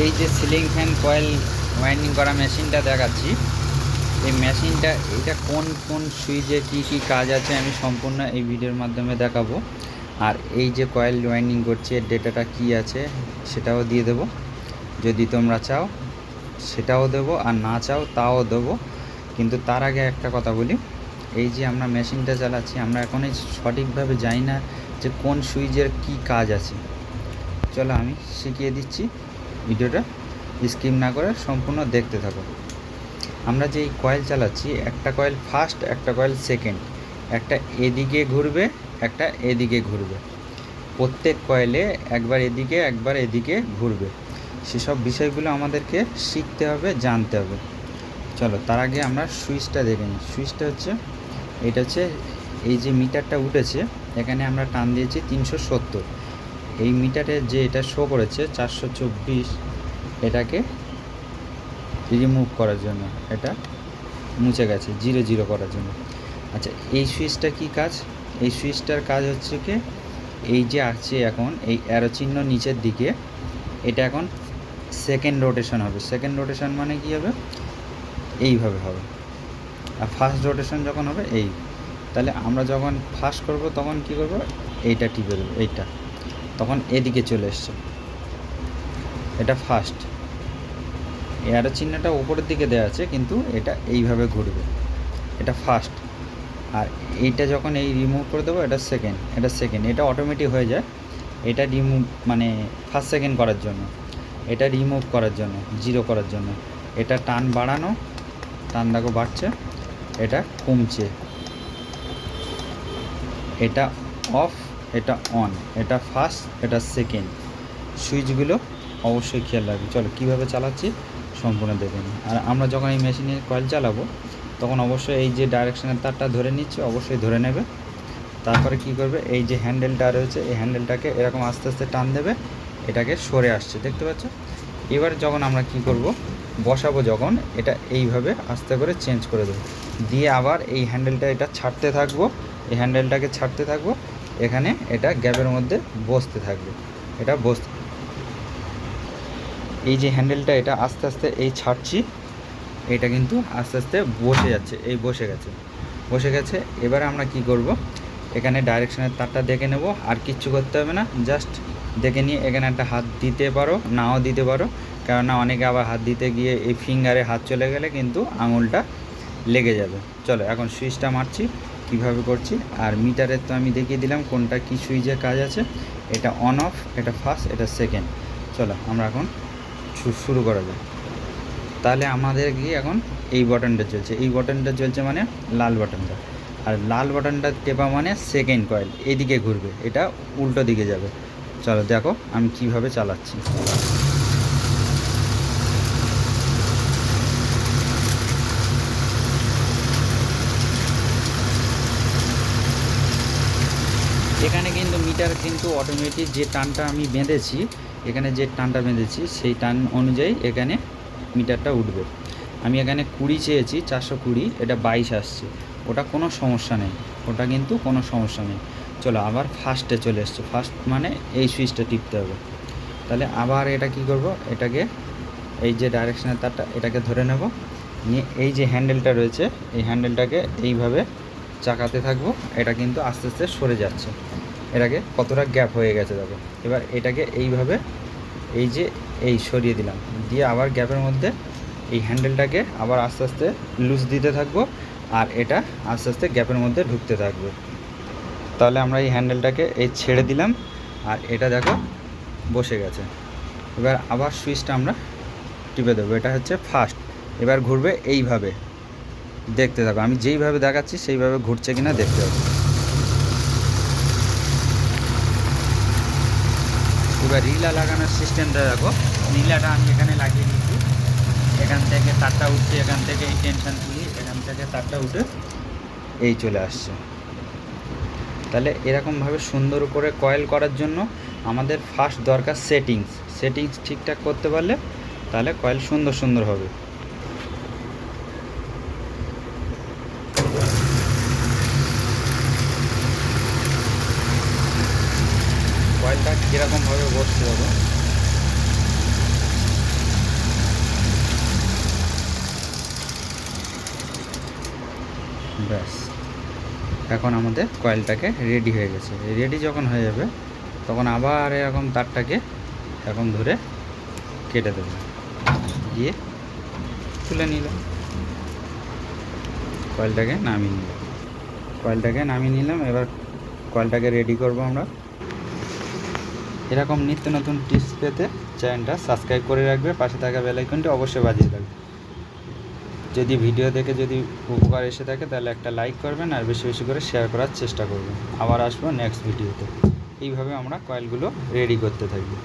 এই যে ceiling fan coil winding করা মেশিনটা দেখাচ্ছি, এই মেশিনটা এটা কোন কোন সুইচে কি কি কাজ আছে আমি সম্পূর্ণ এই ভিডিওর মাধ্যমে দেখাবো। আর এই যে কয়েল ওয়াইন্ডিং করছি এর ডেটাটা কি আছে সেটাও দিয়ে দেবো, যদি তোমরা চাও সেটাও দেবো, আর না চাও তাও দেবো। কিন্তু তার আগে একটা কথা বলি, এই যে আমরা মেশিনটা চালাচ্ছি আমরা এখনই সঠিকভাবে জানি না যে কোন সুইচের কি কাজ আছে। চলো আমি শিখিয়ে দিচ্ছি, ভিডিওটা স্কিপ না করে সম্পূর্ণ দেখতে থাকো। আমরা যে এই কয়েল চালাচ্ছি, একটা কয়েল ফার্স্ট, একটা কয়েল সেকেন্ড, একটা এদিকে ঘুরবে, একটা এদিকে ঘুরবে। প্রত্যেক কয়েলে একবার এদিকে একবার এদিকে ঘুরবে। সেসব বিষয়গুলো আমাদেরকে শিখতে হবে, জানতে হবে। চলো তার আগে আমরা সুইচটা দেখে নিই। সুইচটা হচ্ছে এটা হচ্ছে এই যে মিটারটা উঠেছে, এখানে আমরা টান দিয়েছি 370। এই মিটারে যে এটা শো করেছে 424, এটাকে রিমুভ করার জন্য, এটা মুছে গেছে 0 করার জন্য। আচ্ছা, এই সুইচটা কি কাজ? এই সুইচটার কাজ হচ্ছে কি, এই যে আছে এখন এই অ্যারো চিহ্ন নিচের দিকে, এটা এখন সেকেন্ড রোটেশন হবে। সেকেন্ড রোটেশন মানে কি হবে, এইভাবে হবে। আর ফার্স্ট রোটেশন যখন হবে এই, তাহলে আমরা যখন ফার্স্ট করব তখন কি করব, এইটা টিপে দেবো, এইটা তখন এদিকে চলে এসছে, এটা ফার্স্ট। অ্যারো চিহ্নটা উপরের দিকে দেওয়া আছে কিন্তু এটা এইভাবে ঘুরবে, এটা ফার্স্ট। আর এইটা যখন এই রিমুভ করে দেবো এটা সেকেন্ড, এটা সেকেন্ড, এটা অটোমেটিক হয়ে যায়। এটা রিমুভ মানে ফার্স্ট সেকেন্ড করার জন্য, এটা রিমুভ করার জন্য 0 করার জন্য। এটা টান বাড়ানো, টান দেখো বাড়ছে, এটা কমছে, এটা অফ, এটা অন, এটা ফার্স্ট, এটা সেকেন্ড। সুইচগুলো অবশ্যই খেয়াল রাখবে। চলো কীভাবে চালাচ্ছি সম্পূর্ণ দেখে নিই। আর আমরা যখন এই মেশিনের কয়েল চালাবো তখন অবশ্যই এই যে ডাইরেকশনের তারটা ধরে নিচ্ছে, অবশ্যই ধরে নেবে। তারপরে কি করবে, এই যে হ্যান্ডেলটা রয়েছে এই হ্যান্ডেলটাকে এরকম আস্তে আস্তে টান দেবে, এটাকে সরে আসছে, দেখতে পাচ্ছ। এবার যখন আমরা কি করব, বসাবো যখন, এটা এইভাবে আস্তে করে চেঞ্জ করে দেবো, দিয়ে আবার এই হ্যান্ডেলটা এটা ছাড়তে থাকবো, এই হ্যান্ডেলটাকে ছাড়তে থাকবো, এখানে এটা গ্যাপের মধ্যে বসতে থাকবে, এটা বসতে, এই যে হ্যান্ডেলটা এটা আস্তে আস্তে এই ছাড়ছি, এটা কিন্তু আস্তে আস্তে বসে যাচ্ছে, এই বসে গেছে। এবারে আমরা কি করব, এখানে ডাইরেকশনের তারটা দেখে নেব, আর কিচ্ছু করতে হবে না, জাস্ট দেখে নিয়ে এখানে একটা হাত দিতে পারো, নাও দিতে পারো, কেননা অনেকে আবার হাত দিতে গিয়ে এই ফিঙ্গারে হাত চলে গেলে কিন্তু আঙুলটা লেগে যাবে। চলো এখন সুইচটা মারছি, কীভাবে করছি। আর মিটারের তো আমি দেখিয়ে দিলাম কোনটা কী সুইচের কাজ আছে, এটা অন অফ, এটা ফার্স্ট, এটা সেকেন্ড। চলো আমরা এখন শুরু করা যায়। তাহলে আমাদের কি এখন এই বাটনটা চলছে, এই বাটনটা চলছে মানে লাল বাটনটা, আর লাল বাটনটা টেপা মানে সেকেন্ড কয়েল এদিকে ঘুরবে, এটা উল্টো দিকে যাবে। চলো দেখো আমি কিভাবে চালাচ্ছি। এখানে কিন্তু মিটার কিন্তু অটোমেটিক যে টানটা আমি বেঁধেছি, এখানে যে টানটা বেঁধেছি সেই টান অনুযায়ী এখানে মিটারটা উঠবে। আমি এখানে 20 চেয়েছি, 420, এটা 22 আসছে, ওটা কোনো সমস্যা নেই, ওটা কিন্তু কোনো সমস্যা নেই। চলো আবার ফার্স্টে চলে এসছে, ফার্স্ট মানে এই সুইচটা টিপতে হবে। তাহলে আবার এটা কি করব, এটাকে এই যে ডাইরেকশনের তারটা এটাকে ধরে নেব, নিয়ে এই যে হ্যান্ডেলটা রয়েছে এই হ্যান্ডেলটাকে এইভাবে চাকাতে থাকবো, এটা কিন্তু আস্তে আস্তে সরে যাচ্ছে, এটাকে কতটা গ্যাপ হয়ে গেছে দেখো। এবার এটাকে এইভাবে এই যে এই সরিয়ে দিলাম, দিয়ে আবার গ্যাপের মধ্যে এই হ্যান্ডেলটাকে আবার আস্তে আস্তে লুজ দিতে থাকবো, আর এটা আস্তে আস্তে গ্যাপের মধ্যে ঢুকতে থাকবে। তাহলে আমরা এই হ্যান্ডেলটাকে এই ছেড়ে দিলাম, আর এটা দেখো বসে গেছে। এবার আবার সুইচটা আমরা টিপে দেবো, এটা হচ্ছে ফার্স্ট। এবার ঘুরবে এইভাবে, দেখতে থাকো, আমি যেইভাবে দেখাচ্ছি সেইভাবে ঘুরছে কিনা দেখতে হবে। এবার রিলা লাগানোর সিস্টেমটা দেখো, রিলাটা আমি এখানে লাগিয়ে দিচ্ছি, এখান থেকে তারটা উঠছে, এখান থেকে এই টেনশন তুলি, এখান থেকে তারটা উঠে এই চলে আসছে। তাহলে এরকমভাবে সুন্দর করে কয়েল করার জন্য আমাদের ফার্স্ট দরকার সেটিংস ঠিকঠাক করতে পারলে তাহলে কয়েল সুন্দর হবে। কয়েলটা কীরকমভাবে বসতে হবে, ব্যাস, এখন আমাদের কয়েলটাকে রেডি হয়ে গেছে। রেডি যখন হয়ে যাবে তখন আবার এরকম তারটাকে এখন ধরে কেটে দেবে, দিয়ে তুলে নিলাম, কয়েলটাকে নামিয়ে নিলাম। এবার কয়েলটাকে রেডি করব আমরা। এরকম নিত্য নতুন টিপস পেতে চ্যানেলটা সাবস্ক্রাইব করে রাখবে, পাশে থাকা বেল আইকনটি অবশ্যই বাজিয়ে রাখবে। যদি ভিডিও দেখে যদি উপকার এসে থাকে তাহলে একটা লাইক করবেন, আর বেশি বেশি করে শেয়ার করার চেষ্টা করবেন। আবার আসবো নেক্সট ভিডিওতে। এইভাবে আমরা কয়েলগুলো রেডি করতে থাকি।